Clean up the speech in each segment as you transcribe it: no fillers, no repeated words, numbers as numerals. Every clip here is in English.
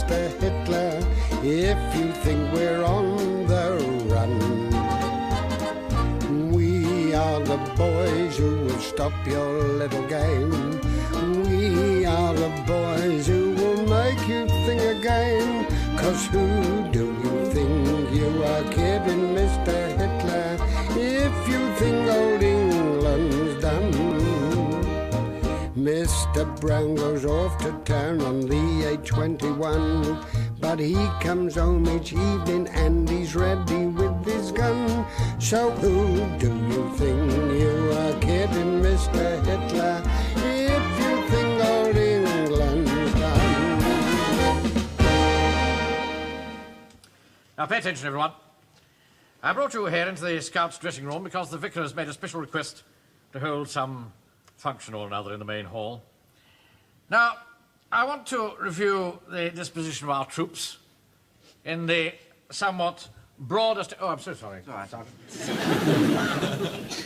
Mr. Hitler, if you think we're on the run. We are the boys who will stop your little game. We are the boys who will make you think again. 'Cause who do you think you are kidding, Mr. Hitler, if you think old England's done? Mr. Brown goes off to town on the A21, but he comes home each evening and he's ready with his gun. So who do you think you are kidding, Mr. Hitler, if you think old England's done? Now pay attention, everyone. I brought you here into the Scouts' dressing room because the vicar has made a special request to hold some function or another in the main hall. Now, I want to review the disposition of our troops in the somewhat broader... Oh, I'm so sorry. All right, Sergeant.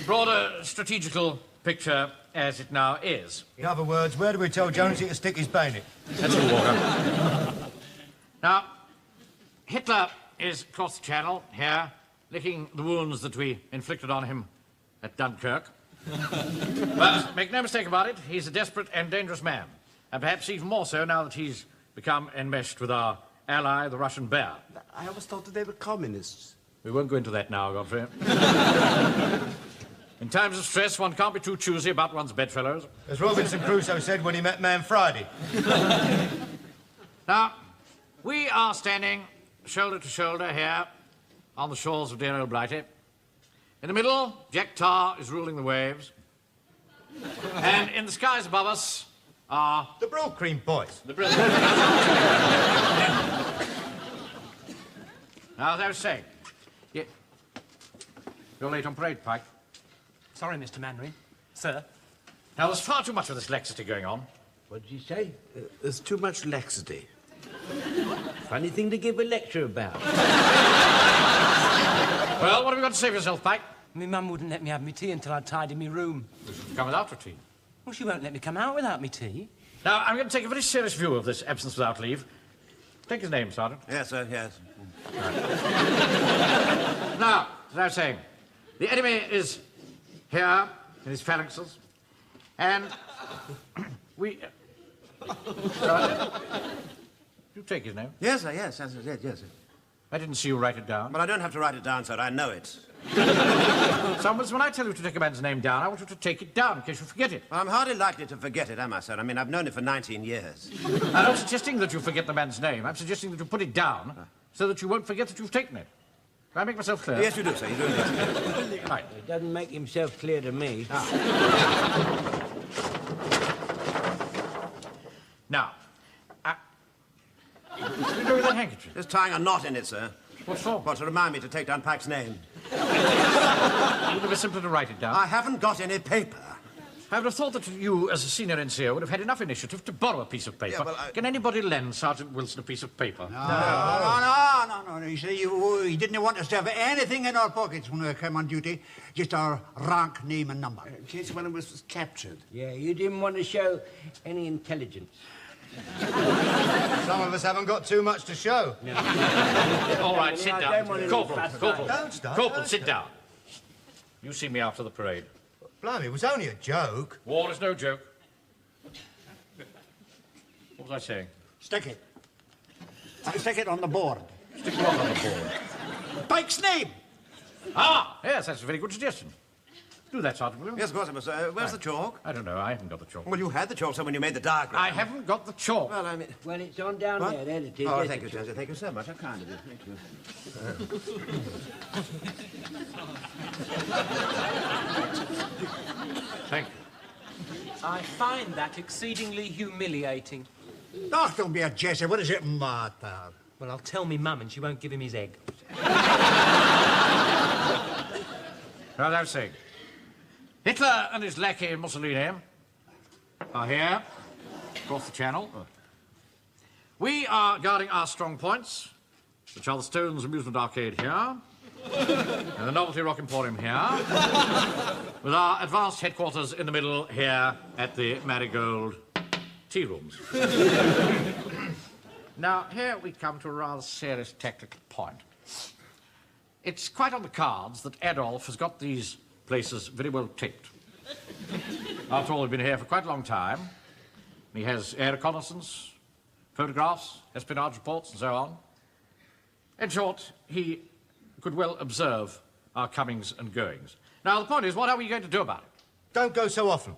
Broader strategical picture as it now is. In other words, where do we tell Jonesy to stick his bayonet? That's all, Walker. Now, Hitler is across the channel here, licking the wounds that we inflicted on him at Dunkirk. But make no mistake about it, he's a desperate and dangerous man. And perhaps even more so now that he's become enmeshed with our ally, the Russian bear. I always thought that they were communists. We won't go into that now, Godfrey. In times of stress, one can't be too choosy about one's bedfellows. As Robinson Crusoe said when he met Man Friday. Now, we are standing shoulder to shoulder here on the shores of dear old Blighty. In the middle, Jack Tar is ruling the waves. And in the skies above us are... The Brill Cream boys. The Brill. Now, as I was saying, you're late on parade, Pike. Sorry, Mr. Manry. Sir. Now, there's far too much of this laxity going on. What did you say? There's too much laxity. Funny thing to give a lecture about. Well, what have you got to say for yourself, Pike? My mum wouldn't let me have my tea until I'd tidied my room. You should come without your tea. Well, she won't let me come out without me tea. Now, I'm going to take a very serious view of this absence without leave. Take his name, Sergeant. Yes, sir, yes. Right. Now, as I was saying, the enemy is here in his phalanxes, and we... you take his name? Yes, sir, yes, yes, sir. I didn't see you write it down. But I don't have to write it down, sir. I know it. Someone, when I tell you to take a man's name down, I want you to take it down in case you forget it. Well, I'm hardly likely to forget it, am I, sir? I mean, I've known it for 19 years. I'm not suggesting that you forget the man's name. I'm suggesting that you put it down so that you won't forget that you've taken it. Do I make myself clear? Yes, you do, sir. You do. Right. It doesn't make himself clear to me. Now, what are you doing with that handkerchief? Just tying a knot in it, sir. What for? Well, to remind me to take down Pike's name. Wouldn't it be simpler to write it down? I haven't got any paper. I would have thought that you, as a senior NCO, would have had enough initiative to borrow a piece of paper. Yeah, well, Can anybody lend Sergeant Wilson a piece of paper? No. You see, he didn't want us to have anything in our pockets when we came on duty. Just our rank, name and number. In case one of us was captured. Yeah, you didn't want to show any intelligence. Some of us haven't got too much to show. No. All right, sit down. Corporal, Corporal, sit down. You see me after the parade. Blimey, it was only a joke. War is no joke. What was I saying? Stick it. Stick it on the board. Stick what on the board? Pike's name! Ah, yes, that's a very good suggestion. Do that, Sergeant, will you? Yes, of course I must. Where's the chalk? I don't know, I haven't got the chalk. Well, you had the chalk, sir, when you made the diagram. I haven't got the chalk. Well, I mean... Well, it's on down there, there it is. Oh, thank you, Joseph. Thank you so much. How kind of you. Thank you. Thank you. I find that exceedingly humiliating. Oh, don't be a Jesse. What does it matter? Well, I'll tell me mum and she won't give him his egg. Well, as I was saying, Hitler and his lackey Mussolini are here, across the channel. We are guarding our strong points, which are the Stones Amusement Arcade here, and the Novelty Rock Emporium here, with our advanced headquarters in the middle here at the Marigold Tea Rooms. Now, here we come to a rather serious technical point. It's quite on the cards that Adolf has got these places very well taped. After all, we've been here for quite a long time. He has air reconnaissance, photographs, espionage reports, and so on. In short, he could well observe our comings and goings. Now, the point is, what are we going to do about it? Don't go so often.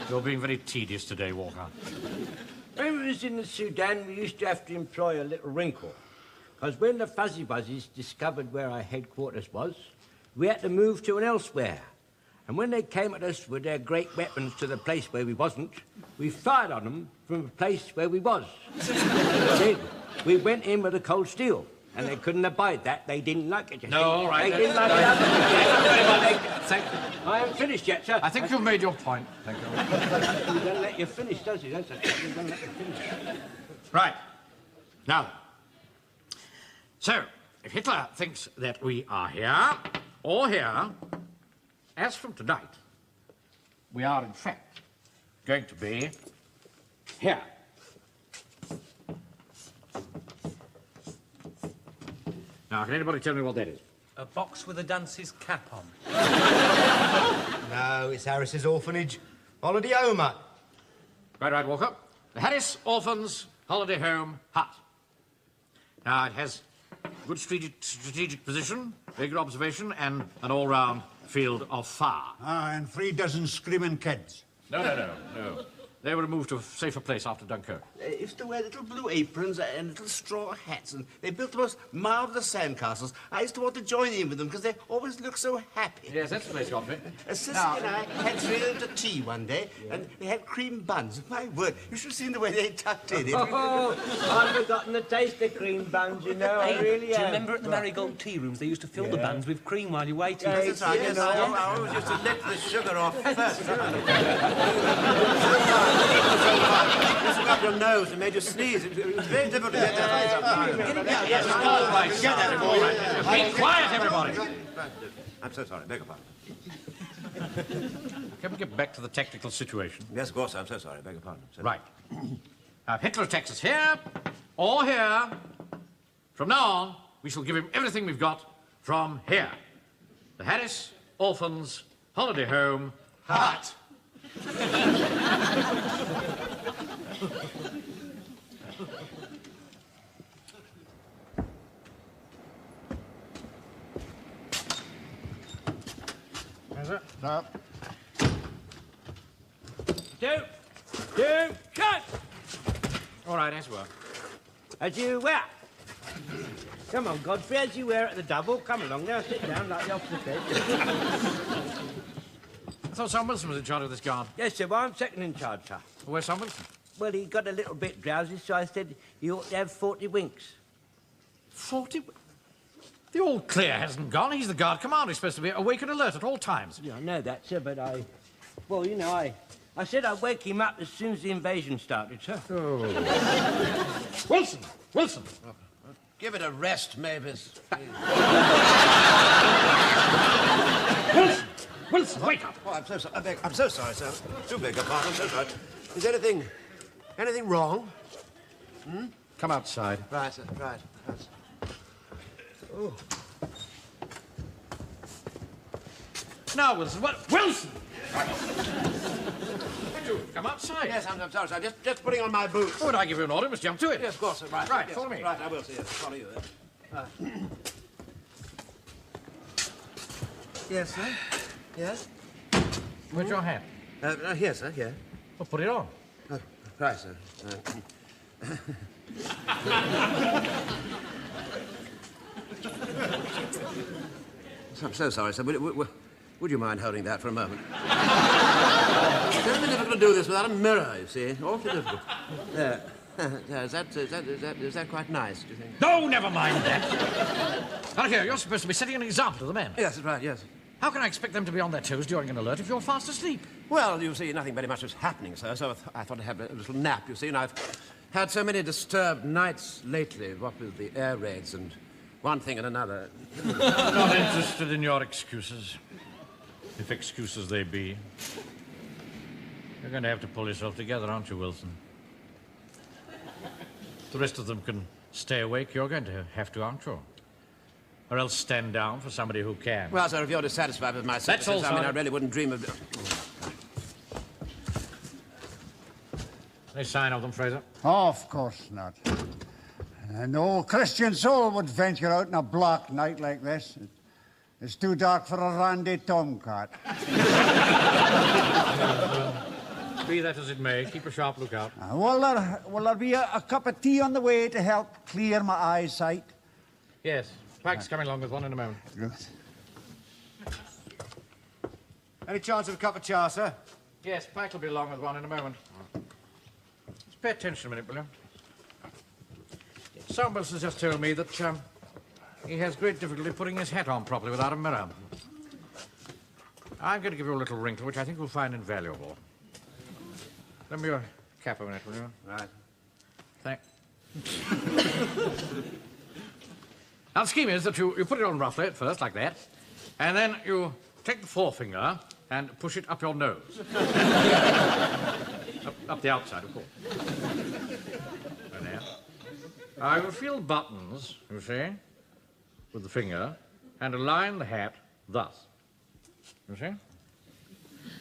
You're being very tedious today, Walker. When we was in the Sudan, we used to have to employ a little wrinkle. Because when the Fuzzy Wuzzies discovered where our headquarters was, we had to move to an elsewhere. And when they came at us with their great weapons to the place where we wasn't, we fired on them from the place where we was. Then we went in with a cold steel. And they couldn't abide that. They didn't like it. No, all right. They didn't like it. Thank you. I haven't finished yet, sir. I think you've made your point. Thank you. He doesn't let you finish, does he? That's it. He doesn't let you finish. Right. Now, so, if Hitler thinks that we are here, or here, as from tonight, we are, in fact, going to be here. Now, can anybody tell me what that is? A box with a dunce's cap on. No, it's Harris's orphanage. Holiday home hut. Right, Walker. The Harris Orphans Holiday Home Hut. Now, it has good strategic position, very good observation, and an all-round field of fire. Ah, and 3 dozen screaming kids. No. They were removed to a safer place after Dunkirk. They used to wear little blue aprons and little straw hats, and they built the most marvellous sandcastles. I used to want to join in with them because they always look so happy. Yes, that's the place, Godfrey. Sissy and I had 3 to tea one day, and they had cream buns. My word, you should have seen the way they tucked in. Oh, I've forgotten the taste of cream buns, you know. I really Do you have. remember at the Marigold tea rooms, they used to fill the buns with cream while you waited? That's right, yes. I always used to lick the sugar off first. Just got your nose and made you sneeze. It was very difficult to get that. Yes, all right, get that, all right. Be quiet, everybody. I'm so sorry, beg your pardon. Can we get back to the technical situation? Yes, of course, I'm so sorry, beg your pardon. Right. Now, if Hitler attacks us here, or here, from now on, we shall give him everything we've got from here. The Harris Orphans Holiday Home Hut. Is it? No. Two, shut! All right, as well. As you were. Come on, Godfrey, as you were at the double. Come along now, sit down like the officer said. I thought Sam Wilson was in charge of this guard. Yes, sir, well, I'm second in charge, sir. Where's Sam Wilson? Well, he got a little bit drowsy, so I said he ought to have 40 winks. 40? The all clear hasn't gone. He's the guard commander. He's supposed to be awake and alert at all times. Yeah, I know that, sir, but well, you know, I said I'd wake him up as soon as the invasion started, sir. Oh. Wilson! Give it a rest, Mavis. Wilson, wake up! Oh, I'm so sorry. I'm so sorry, sir. Do beg your pardon. I'm so sorry. Is anything wrong? Come outside. Right, sir. Right. Oh. Now, Wilson, what? Wilson! Come outside. Yes, I'm sorry, sir. Just putting on my boots. Oh, would I give you an order? You must jump to it. Yes, of course, sir. Right. Right, yes, follow me. Right, I will, sir. Yes, follow you then. Yes, sir. Yes? Where's your hat? Here, sir, here. Well, put it on. Right, sir. I'm so sorry, sir. Would you mind holding that for a moment? It's very difficult to do this without a mirror, you see. Awfully difficult. There. Is that quite nice, do you think? No, never mind that. Now, here, you're supposed to be setting an example to the men. Yes, that's right, yes. How can I expect them to be on their toes during an alert if you're fast asleep? Well, you see, nothing very much was happening, sir, so I thought I'd have a little nap, you see, and I've had so many disturbed nights lately, what with the air raids and one thing and another. Not interested in your excuses, if excuses they be. You're going to have to pull yourself together, aren't you, Wilson? The rest of them can stay awake. You're going to have to, aren't you? Or else stand down for somebody who can. Well, sir, if you're dissatisfied with my services, all, I mean, I Sergeant. really wouldn't dream of... Any sign of them, Fraser? Of course not. No Christian soul would venture out on a black night like this. It's too dark for a randy tomcat. Be that as it may, keep a sharp lookout. Will there be a cup of tea on the way to help clear my eyesight? Yes, Pike's coming along with one in a moment. Good. Any chance of a cup of char, sir? Yes, Pike will be along with one in a moment. Just pay attention a minute, will you? Somebody has just told me that he has great difficulty putting his hat on properly without a mirror. I'm going to give you a little wrinkle, which I think you'll find invaluable. Lend me your cap a minute, will you? Right. Thank. Now, the scheme is that you put it on roughly at first, like that, and then you take the forefinger and push it up your nose. up the outside, of course. And there. I will feel buttons, you see, with the finger, and align the hat thus. You see?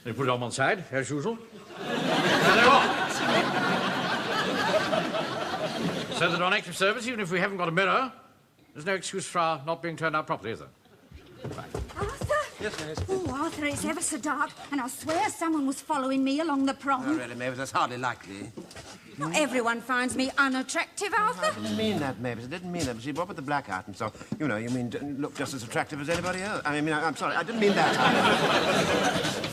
You put it on one side, as usual. And they're on. So that on active service, even if we haven't got a mirror, there's no excuse for our not being turned out properly, is there? Arthur? Yes, miss. Oh, Arthur, it's ever so dark, and I swear someone was following me along the prom. Oh, really, Mavis, that's hardly likely. Not everyone finds me unattractive, Arthur. I didn't mean that, Mavis. I didn't mean that. But see, what with the black hat and so, you mean look just as attractive as anybody else. I'm sorry, I didn't mean that.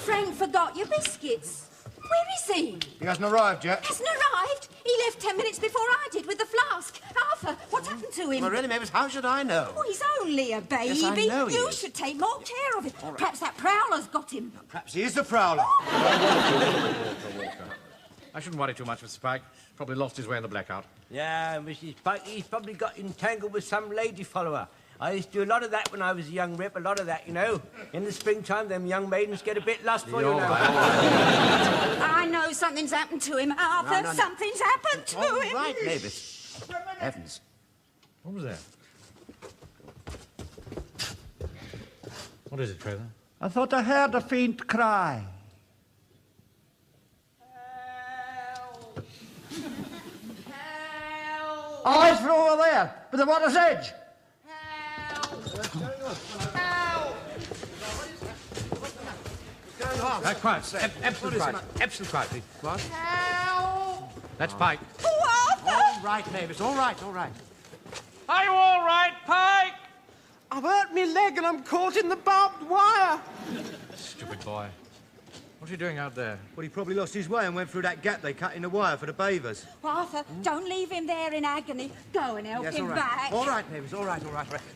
Frank forgot your biscuits. Where is he? He hasn't arrived yet. Hasn't arrived? He left 10 minutes before I did with the flask. Arthur, what's happened to him? Well, really, Mavis, how should I know? Oh, he's only a baby. Yes, I know he You is. should take more care of him. Perhaps that prowler's got him. Perhaps he is the prowler. I shouldn't worry too much, Mr. Pike. Probably lost his way in the blackout. Yeah, Mrs. Pike, he's probably got entangled with some lady follower. I used to do a lot of that when I was a young rip, a lot of that, you know. In the springtime, them young maidens get a bit lustful, you know. I know something's happened to him, Arthur. No. Something's happened to All him. right, Mavis. Heavens. What was that? What is it, Fraser? I thought I heard a faint cry. Eyes from over there, by the water's edge. Quiet. Absolute quiet. Absolute quiet, please. What? That's Pike. All right, Mavis. All right. Are you all right, Pike? I've hurt me leg and I'm caught in the barbed wire. Stupid boy. What are you doing out there? Well, he probably lost his way and went through that gap they cut in the wire for the bathers. Arthur, don't leave him there in agony. Go and help Yes, him all right. back. All right, Mavis. All right.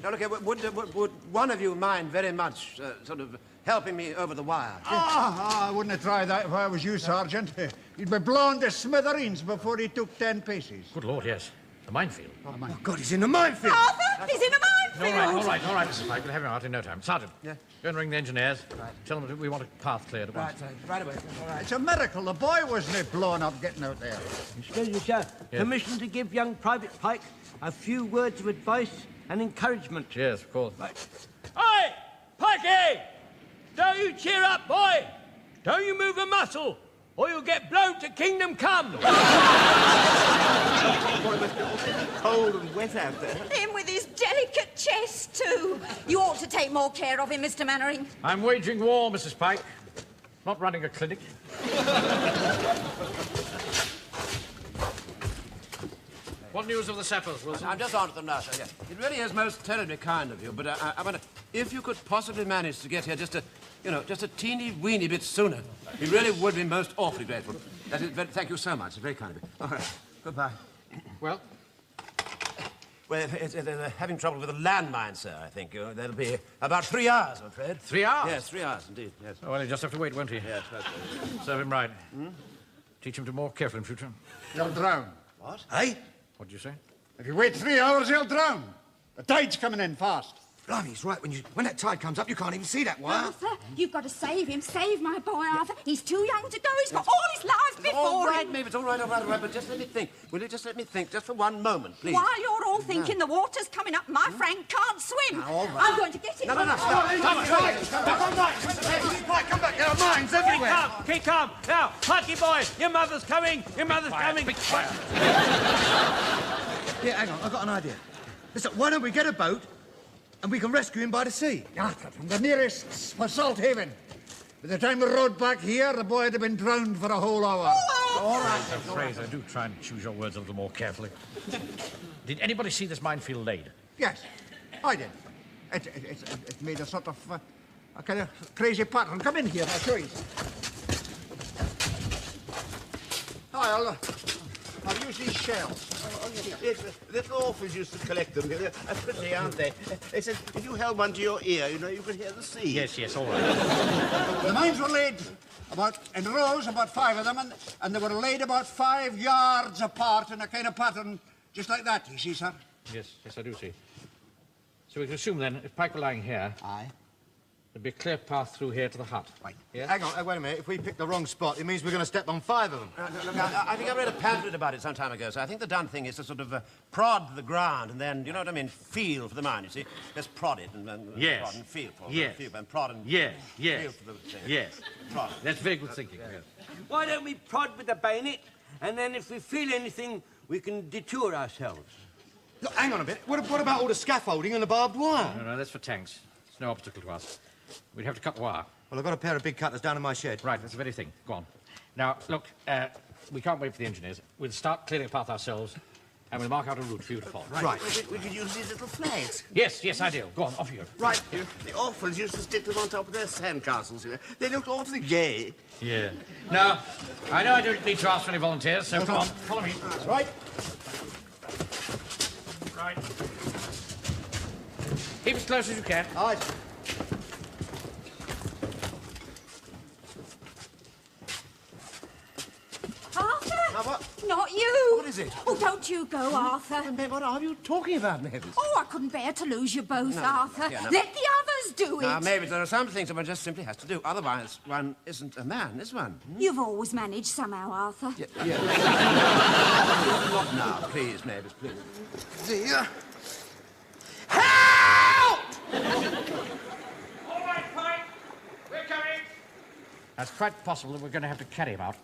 Now, look here, would one of you mind very much sort of helping me over the wire? I wouldn't have tried that if I was you, Sergeant. He'd be blown to smithereens before he took 10 paces. Good Lord, yes. The minefield. Oh, my God, he's in the minefield. Arthur, he's in a minefield. All right, Mrs. Pike. We'll have him out in no time. Sergeant, go and ring the engineers. Right. Tell them that we want a path cleared at once. Right away. All right. It's a miracle the boy wasn't blown up getting out there. Excuse me, sir. Yes. Permission to give young Private Pike a few words of advice and encouragement. Yes, of course. Oi! Pikey! Don't you cheer up, boy! Don't you move a muscle, or you'll get blown to kingdom come! Cold and wet out there. Him with his delicate chest, too. You ought to take more care of him, Mr. Mannering. I'm waging war, Mrs. Pike. Not running a clinic. What news of the sappers, Wilson? I'm just on to them now, sir. Yes. It really is most terribly kind of you, but I wonder if you could possibly manage to get here just a teeny-weeny bit sooner. We really would be most awfully grateful. That is thank you so much. It's very kind of you. All right. Goodbye. Well? Well, they're having trouble with a landmine, sir, I think. That'll be about 3 hours, I'm afraid. 3 hours? Yes, 3 hours, indeed, yes. Oh, well, he'll just have to wait, won't he? Yes, that's right. Serve him right. Teach him to be more careful in future. He'll drown. What? Hey? What did you say? If you wait 3 hours, he'll drown. The tide's coming in fast. Blimey, he's right. When that tide comes up, you can't even see that wire. Arthur, you've got to save him. Save my boy, Arthur. He's too young to go. He's got all his life all for right, him. Maeve, it's all right, but just let me think. Will you just let me think, just for one moment, please? While you're all thinking the water's coming up, my Frank can't swim. Now, all right. I'm going to get him. No, stop. Come back, there are mines everywhere. Keep calm. Now, Parky boy, your mother's coming. Your mother's coming. Be quiet. Yeah, hang on, I've got an idea. Listen, why don't we get a boat and we can rescue him by the sea? Arthur, from the nearest for Salt Haven. By the time we rode back here, the boy would have been drowned for a whole hour. All right. Fraser, do try and choose your words a little more carefully. Did anybody see this minefield laid? Yes, I did. It made a sort of a kind of crazy pattern. Come in here, I'll show you. I'll use these shells. Yes, little orphans used to collect them. They're pretty, aren't they? They said if you held one to your ear, you know, you could hear the sea. Yes, all right. The mines were laid in rows, about 5 of them, and they were laid about 5 yards apart in a kind of pattern, just like that, you see, sir? Yes, I do see. So we can assume then, if Pike were lying here, Aye. there'd be a clear path through here to the hut. Right. Yeah? Hang on, wait a minute. If we pick the wrong spot, it means we're going to step on 5 of them. Look, I think I read a pamphlet about it some time ago, so I think the done thing is to sort of prod the ground and then, you know what I mean, feel for the mine, you see? Just prod it and then Yes. prod and feel for it. Yes. Feel and prod and Yes. feel for the thing. Yes. Prod. That's very good thinking. Yes. Why don't we prod with the bayonet, and then if we feel anything, we can detour ourselves. Look, hang on a bit. What about all the scaffolding and the barbed wire? No, that's for tanks. It's no obstacle to us. We'd have to cut the wire. Well, I've got a pair of big cutters down in my shed. Right, that's the very thing. Go on. Now, look, we can't wait for the engineers. We'll start clearing a path ourselves, and we'll mark out a route for you to follow. Right. We could use these little flags. Yes, I do. Go on, off you go. Right. The orphans used to stick them on top of their sandcastles, you know. They looked awfully gay. Yeah. Now, I know I don't need to ask for any volunteers, so come on, follow me. That's right. Right. Keep as close as you can. Aye. Arthur? Now, what? Not you. What is it? Oh, don't you go, Arthur. Maeve, what are you talking about, Mavis? Oh, I couldn't bear to lose you both, Arthur. yeah, no. Let the others do it. Now, Mavis, there are some things one just simply has to do. Otherwise, one isn't a man, is one? You've always managed somehow, Arthur. Not now, please, Mavis, please. Dear. All right, Pike. We're coming. It's quite possible that we're going to have to carry him out,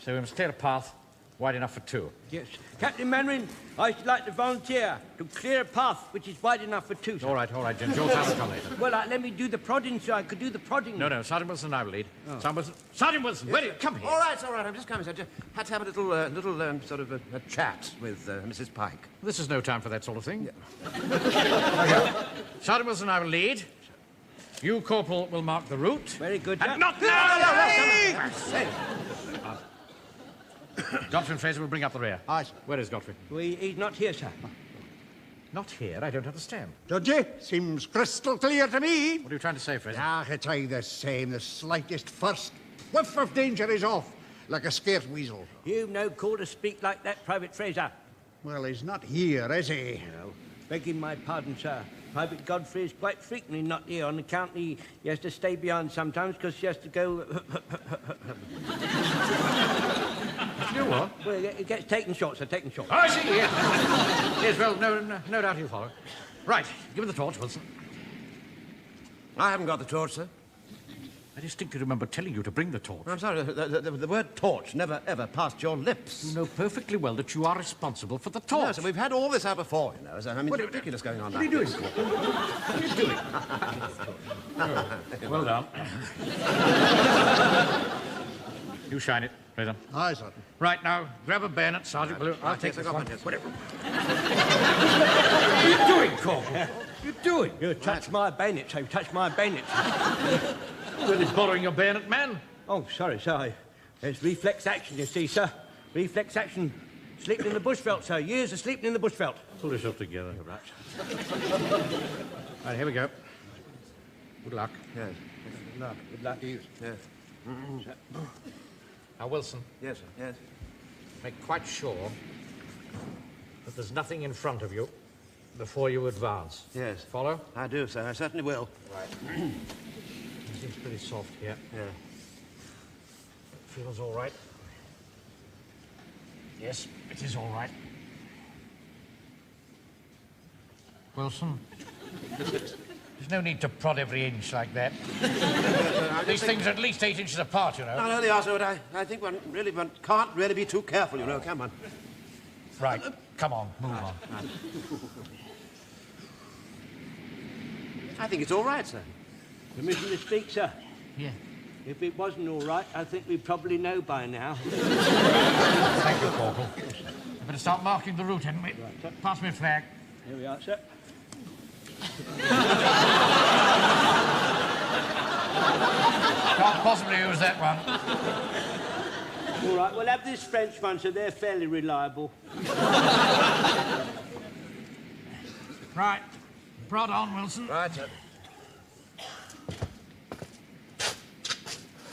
so we must clear a path wide enough for 2. Yes. Captain Mandarin, I should like to volunteer to clear a path which is wide enough for 2. Sir. All right, Jim. Your time will come later. Well, let me do the prodding so I could do the prodding. No, Sergeant Wilson and I will lead. Sergeant Wilson, where are you? Come here. All right, I'm just coming, sir. Just had to have a little sort of a chat with Mrs. Pike. This is no time for that sort of thing. Sergeant Wilson and I will lead. You, Corporal, will mark the route. Very good, sir. And not now! Godfrey and Fraser will bring up the rear. Aye, sir. Where is Godfrey? He's not here, sir. Not here? I don't understand. Judge, seems crystal clear to me. What are you trying to say, Fraser? It's aye the same. The slightest first whiff of danger is off, like a scarce weasel. You've no call to speak like that, Private Fraser. Well, he's not here, is he? No. Begging my pardon, sir. Private Godfrey is quite frequently not here on account he has to stay behind sometimes because he has to go... You what? Well, he gets taken short, sir, taken short. Oh, I see, yes. Yes, well, no doubt he'll follow. Right, give me the torch, Wilson. I haven't got the torch, sir. I distinctly remember telling you to bring the torch. I'm sorry, the word torch never, ever passed your lips. You know perfectly well that you are responsible for the torch. No, sir, we've had all this out before, you know. I mean, it's ridiculous going on like this. What are you doing? Well done. You shine it, Fraser. Aye, sir. Right, now, grab a bayonet, Sergeant Blue. I'll take this one. Whatever. What are you doing, Corporal? You doing? You touch my bayonet, so you touch my bayonet. Well, he's borrowing your bayonet, man. Oh, sorry. There's reflex action, you see, sir. Reflex action. Sleeping in the bushveld, sir. Years of sleeping in the bushveld. Pull yourself together. Right. Right, here we go. Good luck. Yes. Good luck. Good luck to you. Yes. Now, Wilson, Yes, sir. Yes. make quite sure that there's nothing in front of you before you advance. Yes. Follow? I do, sir. I certainly will. Right. It seems pretty soft here. Yeah. Feels all right. Yes, it is all right. Wilson, there's no need to prod every inch like that. These things are at least 8 inches apart, you know. No, they are, sir, but I think one can't really be too careful, you know. Come on. Right, come on, move on. I think it's all right, sir. Permission to speak, sir? Yeah. If it wasn't all right, I think we probably know by now. Thank you, Corporal. We better start marking the route, hadn't we? Right, sir. Pass me a flag. Here we are, sir. Can't possibly use that one. All right, we'll have this French one, so they're fairly reliable. Right. Prod on, Wilson. Right, sir.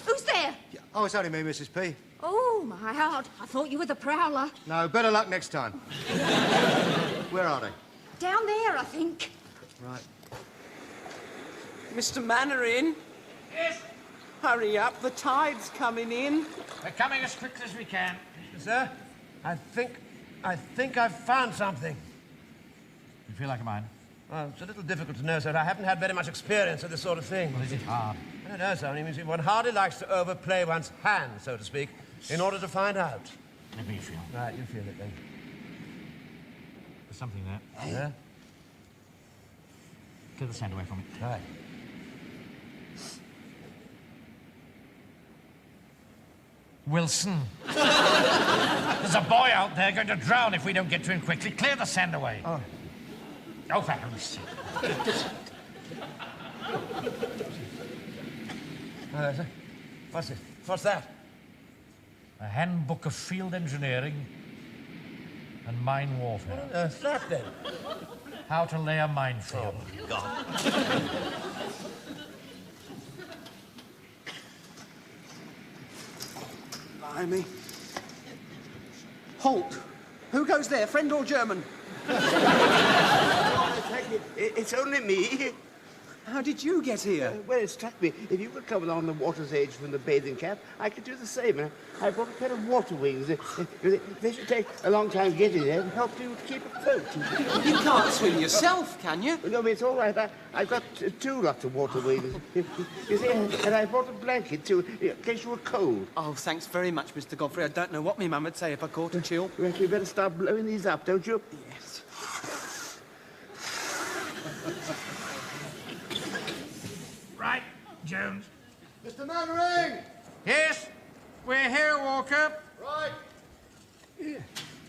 Who's there? Oh, it's only me, Mrs. P. Oh, my heart. I thought you were the prowler. No, better luck next time. Where are they? Down there, I think. Right. Mr. Mannering, Yes. hurry up. The tide's coming in. We're coming as quickly as we can. Sir, I think I've found something. You feel like a mine? Well, it's a little difficult to know, sir. I haven't had very much experience of this sort of thing. Well, is it hard? I don't know, sir. I mean, one hardly likes to overplay one's hand, so to speak, in order to find out. Let me feel. Right, you feel it then. There's something there. Yeah? Clear the sand away from it. Right. Wilson. There's a boy out there going to drown if we don't get to him quickly. Clear the sand away. Oh, for heaven's sake. Sir. What's it? What's that? A handbook of field engineering and mine warfare. What on earth's that, then? How to lay a minefield. Oh, God. Blimey. Halt. Who goes there, friend or German? It's only me. How did you get here? Well, it struck me, if you could come along the water's edge from the bathing cap, I could do the same. I brought a pair of water wings. They should take a long time getting there and help you keep afloat. You can't swim yourself, can you? No, but it's all right. I've got two lots of water wings. You see, and I brought a blanket, too, in case you were cold. Oh, thanks very much, Mr. Godfrey. I don't know what my mum would say if I caught a chill. Well, you better start blowing these up, don't you? Yes. Right, Jones. Mr. Mannering! Yes? We're here, Walker. Right. Yeah.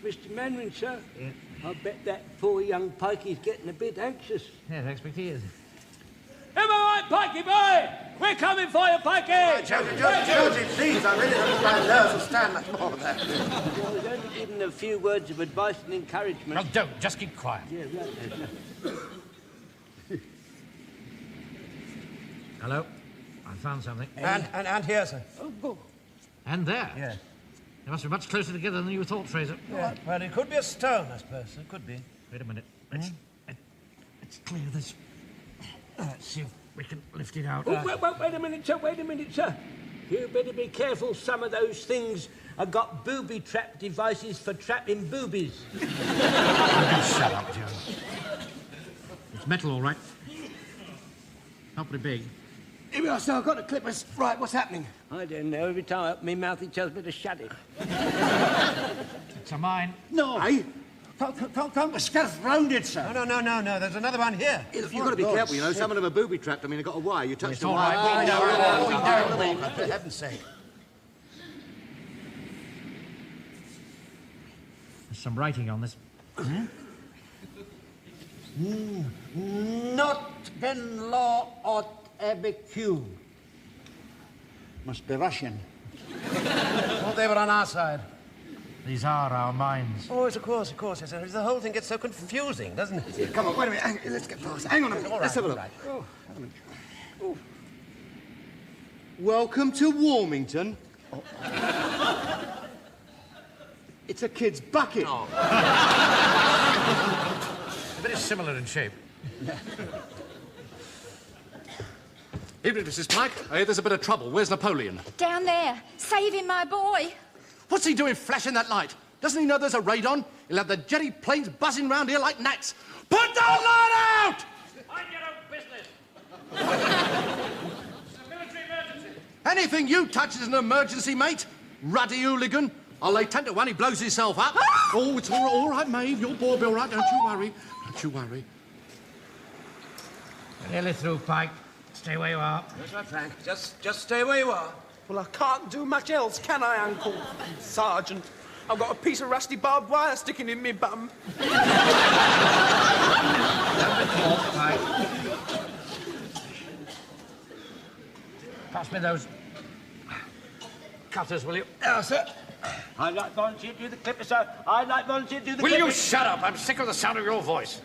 Mr. Mannering, sir. Yeah. I bet that poor young pikey's getting a bit anxious. Yes, I expect he is. Am I right, Pikey boy? We're coming for you, Pikey! Jonesy, please, I really haven't my nerves to stand much more of that. I was only giving a few words of advice and encouragement. Well, don't. Just keep quiet. Yeah, right there, sir. Hello? I found something. And here, sir. Oh, And there. Yeah. They must be much closer together than you thought, Fraser. Yeah. Well, it could be a stone, I suppose. It could be. Wait a minute. Let's clear this. Let's see if we can lift it out. Oh, wait a minute, sir. Wait a minute, sir. You better be careful. Some of those things have got booby trap devices for trapping boobies. Shut up, Joe. It's metal, all right. Not very big. Here we are, sir. I've got the clippers. Right, what's happening? I don't know. Every time I open my mouth, it tells me to shut it. It's a mine. No. Aye? Don't skirt round it, sir. No. There's another one here. You've got to be careful, you know. Some of them are booby-trapped. I mean, they've got a wire. You touch It's the all wire. right. We know. For heaven's sake. There's some writing on this. Not ben law ot EBQ. Must be Russian. Thought they were on our side. These are our mines. Oh, yes, of course. Yes, sir. The whole thing gets so confusing, doesn't it? Come on, wait a minute. Let's get past. Hang on a minute. All right, Let's have a all look. right. Oh, have a look. Oh. Welcome to Warmington. Oh. It's a kid's bucket. Oh. Very similar in shape. Evening, Mrs. Pike. I hear there's a bit of trouble. Where's Napoleon? Down there, saving my boy. What's he doing flashing that light? Doesn't he know there's a raid on? He'll have the jetty planes buzzing round here like gnats. Put the light out! Mind your own business. It's a military emergency. Anything you touch is an emergency, mate. Ruddy hooligan. I'll lay 10 to 1 he blows himself up. Oh, it's all right, Maeve. Your boy will be all right. Don't you worry. Don't you worry. Nearly through, Pike. Stay where you are. That's right, Frank. Just stay where you are. Well, I can't do much else, can I, Uncle Sergeant? I've got a piece of rusty barbed wire sticking in me bum. Don't be caught, Pike. Pass me those cutters, will you? Yes, sir. I'd like volunteer to do the clipper, sir. I'd like volunteer to do the Will clipper. you shut up? I'm sick of the sound of your voice.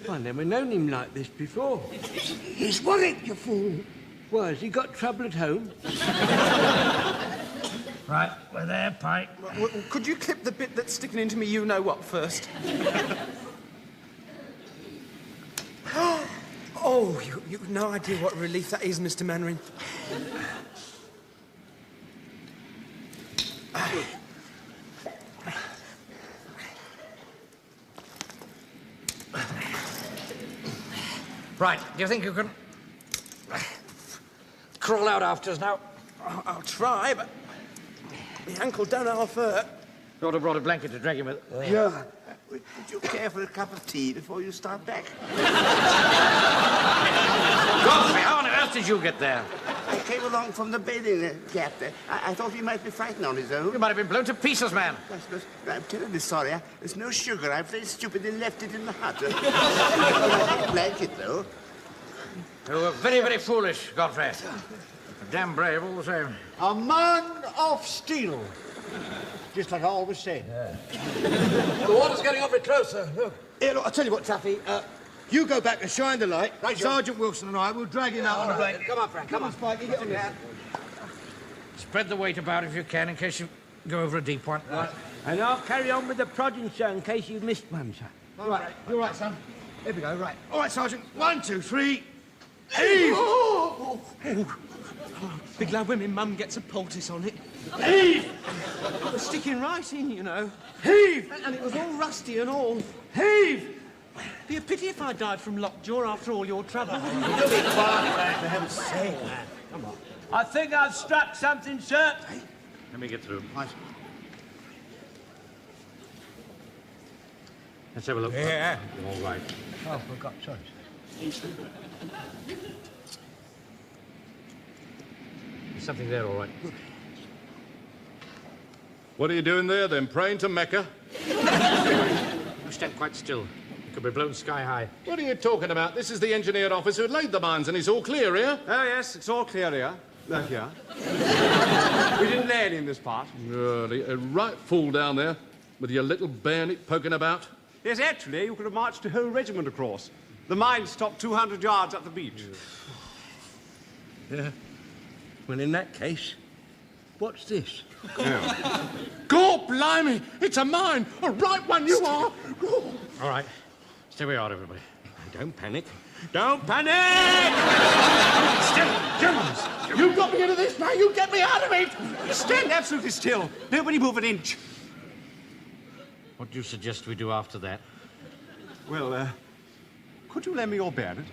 I've never known him like this before. He's worried, you fool. Why, has he got trouble at home? Right, we're there, Pike. Well, could you clip the bit that's sticking into me you-know-what first? Oh, you've no idea what relief that is, Mr. Mannering. Right, do you think you can crawl out after us now? I'll try, but my ankle don't half hurt. You ought to have brought a blanket to drag him with. Yeah. Would you care for a cup of tea before you start back? Godfrey, how on earth did you get there? I came along from the bathing gap there. I thought he might be frightened on his own. You might have been blown to pieces, man. I'm terribly sorry. There's no sugar. I very stupidly left it in the hut. Blanket, though. You were very, very foolish, Godfrey. Damn brave all the same. A man of steel. Just like I always said. The water's getting awfully close, sir. Look. Here, look, I'll tell you what, Taffy. You go back and shine the light. Right, Sergeant Wilson and I will drag him out on the blanket. Come on, Frank. Come on. Spike, you get on this. Spread the weight about if you can, in case you go over a deep one. Right. And I'll carry on with the prodding, sir, in case you've missed one, sir. All right, you're right, son. Here we go, right. All right, Sergeant. 1, 2, 3. Heave! Oh. Big lad, when my mum gets a poultice on it. Heave! It was sticking right in, you know. Heave! And it was all rusty and all. Heave! Be a pity if I died from lockjaw after all your trouble. For heaven's sake, man. Come on. I think I've struck something, sir. Let me get through. Right. Let's have a look. Yeah. All right. Oh, for God's sake. There's something there, all right. What are you doing there, then? Praying to Mecca? You stand quite still. You could be blown sky high. What are you talking about? This is the engineer officer who laid the mines, and he's all clear here. Oh, yes, it's all clear here. Look here. We didn't lay any in this part. Really? A right fool down there, with your little bayonet poking about. Yes, actually, you could have marched a whole regiment across. The mine stopped 200 yards up the beach. Yeah. Well, in that case, what's this? Yeah. God blimey! It's a mine! A right one you are! All right. Stay where you are, everybody. Don't panic. Don't panic! Still, Germans! You got me into this, now you get me out of it! Stand absolutely still. Nobody move an inch. What do you suggest we do after that? Well, could you lend me your bayonet?